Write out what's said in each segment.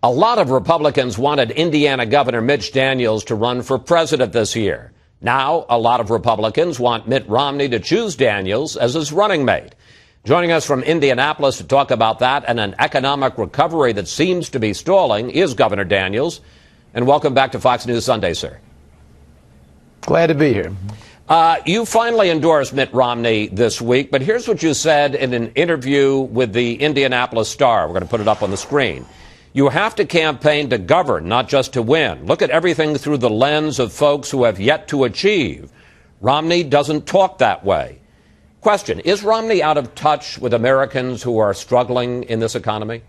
A lot of Republicans wanted Indiana Governor Mitch Daniels to run for president this year. Now, a lot of Republicans want Mitt Romney to choose Daniels as his running mate. Joining us from Indianapolis to talk about that and an economic recovery that seems to be stalling is Governor Daniels. And welcome back to Fox News Sunday, sir. Glad to be here. You finally endorsed Mitt Romney this week, but here's what you said in an interview with the Indianapolis Star. We're going to put it up on the screen. You have to campaign to govern, not just to win. Look at everything through the lens of folks who have yet to achieve. Romney doesn't talk that way. Question, is Romney out of touch with Americans who are struggling in this economy?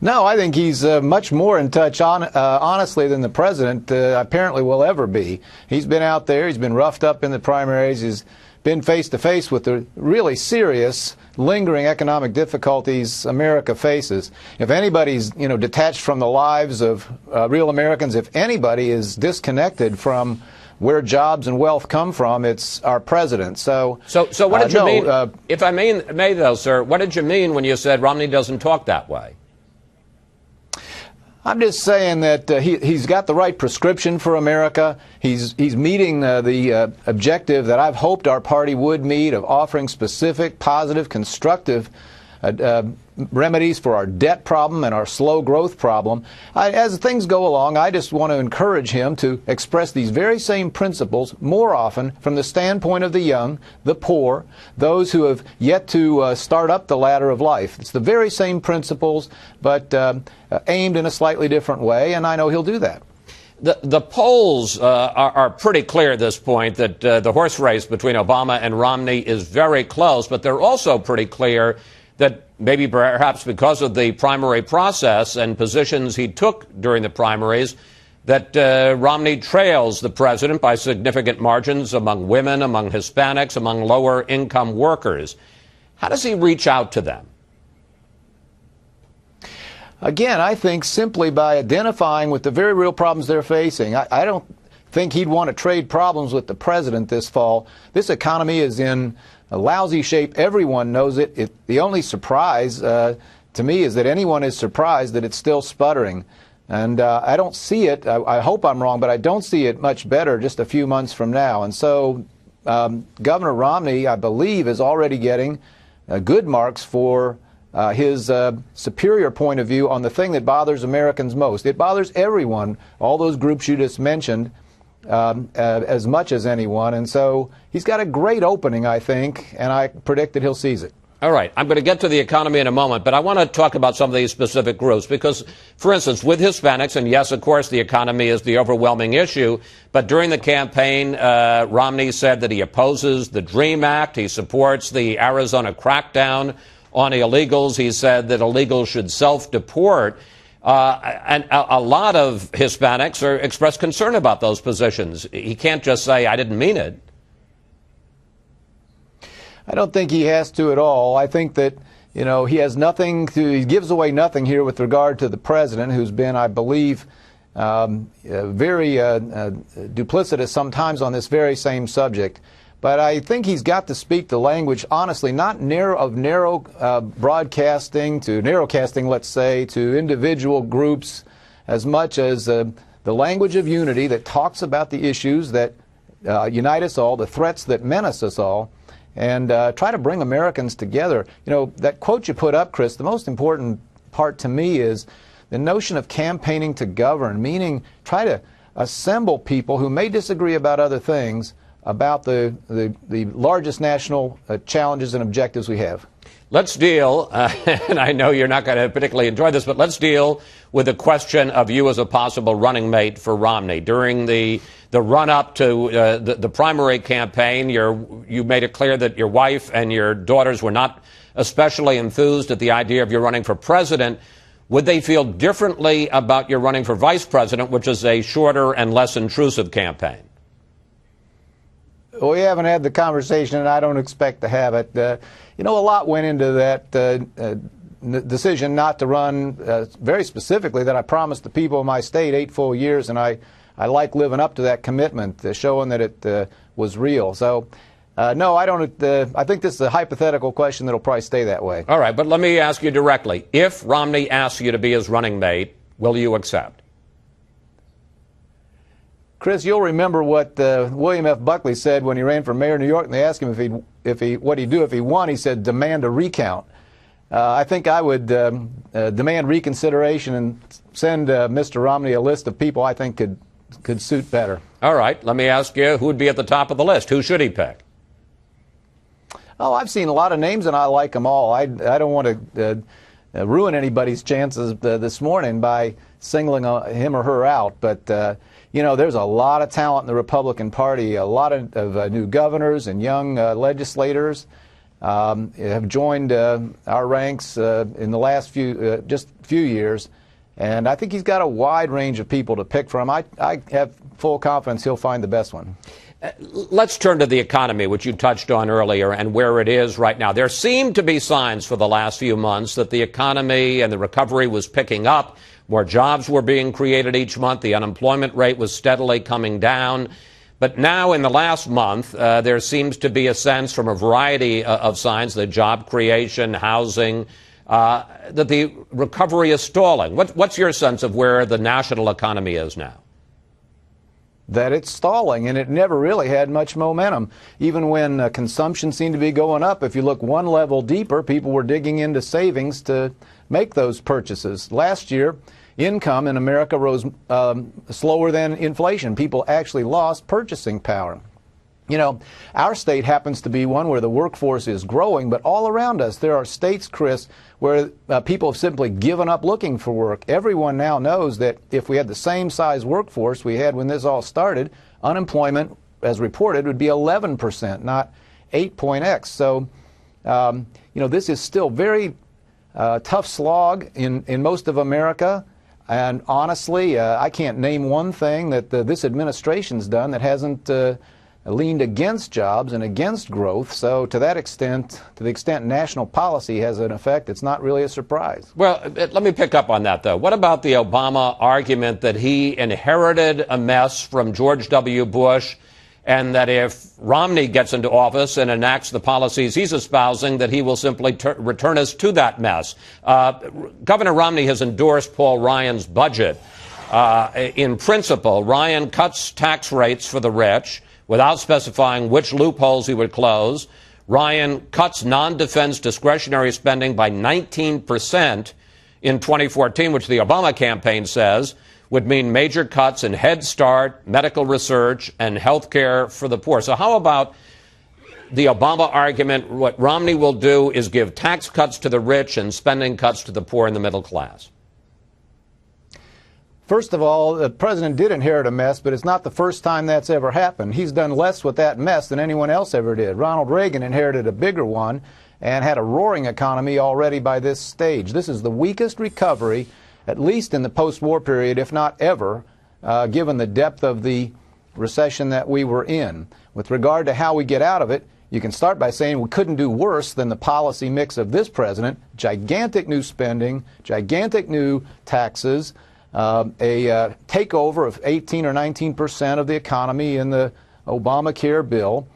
No, I think he's much more in touch, honestly, than the president apparently will ever be. He's been out there. He's been roughed up in the primaries. He's been face-to-face with the really serious, lingering economic difficulties America faces. If anybody's, detached from the lives of real Americans, if anybody is disconnected from where jobs and wealth come from, it's our president. So what did you mean? If I may, though, sir, what did you mean when you said Romney doesn't talk that way? I'm just saying that he's got the right prescription for America. He's meeting the objective that I've hoped our party would meet of offering specific, positive, constructive remedies for our debt problem and our slow growth problem. As things go along, I just want to encourage him to express these very same principles more often from the standpoint of the young, the poor, those who have yet to start up the ladder of life. It's the very same principles, but aimed in a slightly different way, and I know he'll do that. The polls are pretty clear at this point that the horse race between Obama and Romney is very close, but they're also pretty clear that maybe perhaps because of the primary process and positions he took during the primaries, that Romney trails the president by significant margins among women, among Hispanics, among lower-income workers. How does he reach out to them? Again, I think simply by identifying with the very real problems they're facing. I don't think he'd want to trade problems with the president this fall. This economy is in a lousy shape. Everyone knows it. The only surprise to me is that anyone is surprised that it's still sputtering. And I don't see it. I hope I'm wrong, but I don't see it much better just a few months from now. And so Governor Romney, I believe, is already getting good marks for his superior point of view on the thing that bothers Americans most. It bothers everyone, all those groups you just mentioned, as much as anyone. And so he's got a great opening, I think, and I predict that he'll seize it. All right. I'm going to get to the economy in a moment, but I want to talk about some of these specific groups because, for instance, with Hispanics, and yes, of course, the economy is the overwhelming issue, but during the campaign, Romney said that he opposes the DREAM Act. He supports the Arizona crackdown on illegals. He said that illegals should self-deport. And a lot of Hispanics express concern about those positions. He can't just say, I didn't mean it. I don't think he has to at all. I think that, he has nothing he gives away nothing here with regard to the president, who's been, I believe, very duplicitous sometimes on this very same subject. But I think he's got to speak the language, honestly, not narrow broadcasting to narrowcasting, let's say, to individual groups, as much as the language of unity that talks about the issues that unite us all, the threats that menace us all, and try to bring Americans together. That quote you put up, Chris, the most important part to me is the notion of campaigning to govern, meaning try to assemble people who may disagree about other things, about the largest national challenges and objectives we have. Let's deal, and I know you're not going to particularly enjoy this, but let's deal with the question of you as a possible running mate for Romney. During the run-up to the primary campaign, you made it clear that your wife and your daughters were not especially enthused at the idea of you running for president. Would they feel differently about your running for vice president, which is a shorter and less intrusive campaign? Well, we haven't had the conversation, and I don't expect to have it. A lot went into that decision not to run, very specifically that I promised the people of my state 8 full years, and I like living up to that commitment, showing that it was real. So No, I don't. I think this is a hypothetical question that'll probably stay that way. All right, but let me ask you directly. If Romney asks you to be his running mate, will you accept? Chris, you'll remember what William F. Buckley said when he ran for mayor of New York, and they asked him what he'd do if he won. He said, "Demand a recount." I think I would demand reconsideration and send Mr. Romney a list of people I think could suit better. All right, let me ask you, who would be at the top of the list? Who should he pick? Oh, I've seen a lot of names, and I like them all. I don't want to ruin anybody's chances this morning by singling him or her out, but you know, there's a lot of talent in the Republican Party. A lot of new governors and young legislators have joined our ranks in the last few years, and I think he's got a wide range of people to pick from. I have full confidence he'll find the best one. Let's turn to the economy, which you touched on earlier, and where it is right now. There seemed to be signs for the last few months that the economy and the recovery was picking up. More jobs were being created each month. The unemployment rate was steadily coming down. But now in the last month, there seems to be a sense from a variety of signs, that job creation, housing, that the recovery is stalling. What's your sense of where the national economy is now? That it's stalling, and it never really had much momentum. Even when consumption seemed to be going up, if you look one level deeper, people were digging into savings to make those purchases. Last year, income in America rose slower than inflation. People actually lost purchasing power. You know, our state happens to be one where the workforce is growing, but all around us there are states, Chris, where people have simply given up looking for work. Everyone now knows that if we had the same size workforce we had when this all started, unemployment, as reported, would be 11%, not 8.x. So, you know, this is still very tough slog in most of America. And honestly, I can't name one thing that this administration's done that hasn't leaned against jobs and against growth. So to that extent, to the extent national policy has an effect, it's not really a surprise. Well, let me pick up on that, though. What about the Obama argument that he inherited a mess from George W. Bush, and that if Romney gets into office and enacts the policies he's espousing, that he will simply return us to that mess? Governor Romney has endorsed Paul Ryan's budget. In principle, Ryan cuts tax rates for the rich without specifying which loopholes he would close. Ryan cuts non-defense discretionary spending by 19% in 2014, which the Obama campaign says would mean major cuts in Head Start, medical research, and health care for the poor. So how about the Obama argument? What Romney will do is give tax cuts to the rich and spending cuts to the poor and the middle class. First of all, the president did inherit a mess, but it's not the first time that's ever happened. He's done less with that mess than anyone else ever did. Ronald Reagan inherited a bigger one and had a roaring economy already by this stage. This is the weakest recovery, at least in the post-war period, if not ever, given the depth of the recession that we were in. With regard to how we get out of it, you can start by saying we couldn't do worse than the policy mix of this president: gigantic new spending, gigantic new taxes, a takeover of 18 or 19% of the economy in the Obamacare bill.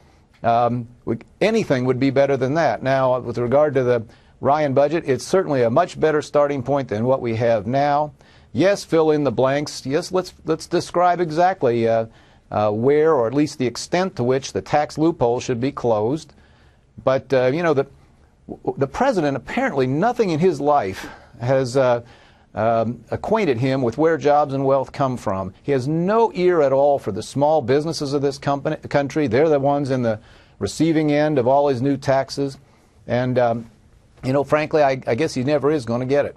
Anything would be better than that. Now, with regard to the Ryan budget, it's certainly a much better starting point than what we have now. Yes, fill in the blanks. Yes, let's describe exactly where, or at least the extent to which, the tax loophole should be closed. But you know, the president, apparently nothing in his life has acquainted him with where jobs and wealth come from. He has no ear at all for the small businesses of this country. They're the ones in the receiving end of all his new taxes. And, you know, frankly, I guess he never is going to get it.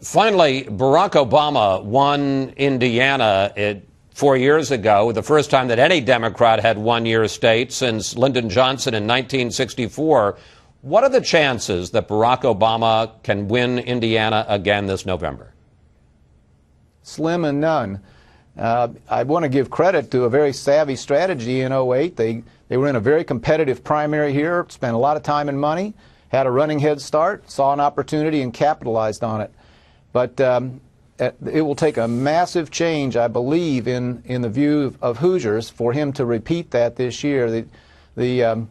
Finally, Barack Obama won Indiana 4 years ago, the first time that any Democrat had won your state since Lyndon Johnson in 1964. What are the chances that Barack Obama can win Indiana again this November? Slim and none. I want to give credit to a very savvy strategy in 2008. They were in a very competitive primary here, spent a lot of time and money, had a running head start, saw an opportunity and capitalized on it. But it will take a massive change, I believe, in the view of Hoosiers for him to repeat that this year. the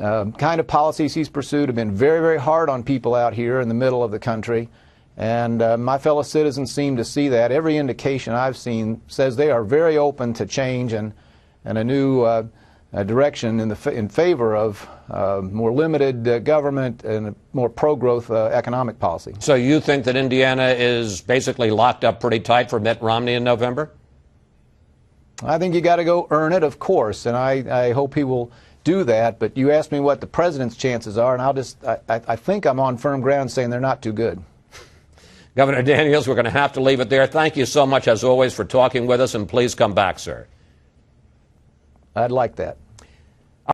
kind of policies he's pursued have been very, very hard on people out here in the middle of the country. And my fellow citizens seem to see that. Every indication I've seen says they are very open to change and a new direction in favor of more limited government and a more pro-growth economic policy. So you think that Indiana is basically locked up pretty tight for Mitt Romney in November? I think you got to go earn it, of course, and I hope he will do that. But you asked me what the president's chances are, and I think I'm on firm ground saying they're not too good. Governor Daniels, we're going to have to leave it there. Thank you so much, as always, for talking with us, and please come back, sir. I'd like that.